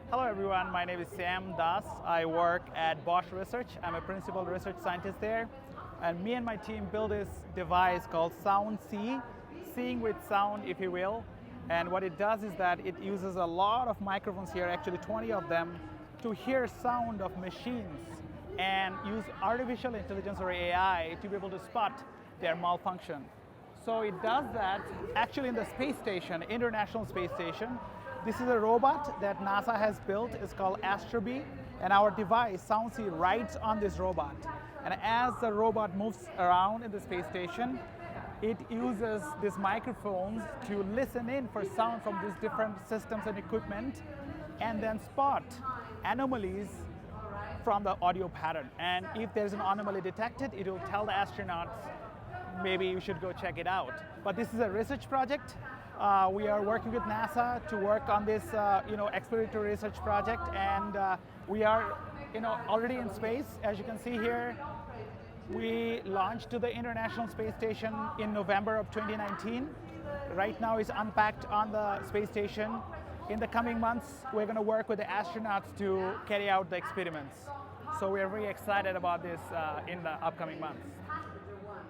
Hello everyone, my name is Sam Das. I work at Bosch Research. I'm a principal research scientist there. And me and my team built this device called SoundSee, seeing with sound, if you will. And what it does is that it uses a lot of microphones here, actually 20 of them, to hear sound of machines and use artificial intelligence or AI to be able to spot their malfunction. So it does that actually in the space station, International Space Station. This is a robot that NASA has built. It's called Astrobee, and our device, SoundSee, rides on this robot. And as the robot moves around in the space station, it uses these microphones to listen in for sound from these different systems and equipment, and then spot anomalies from the audio pattern. And if there's an anomaly detected, it will tell the astronauts, maybe you should go check it out. But this is a research project. We are working with NASA to work on this, exploratory research project, and we are, already in space. As you can see here, we launched to the International Space Station in November of 2019. Right now, it's unpacked on the space station. In the coming months, we're going to work with the astronauts to carry out the experiments. So we are very excited about this in the upcoming months.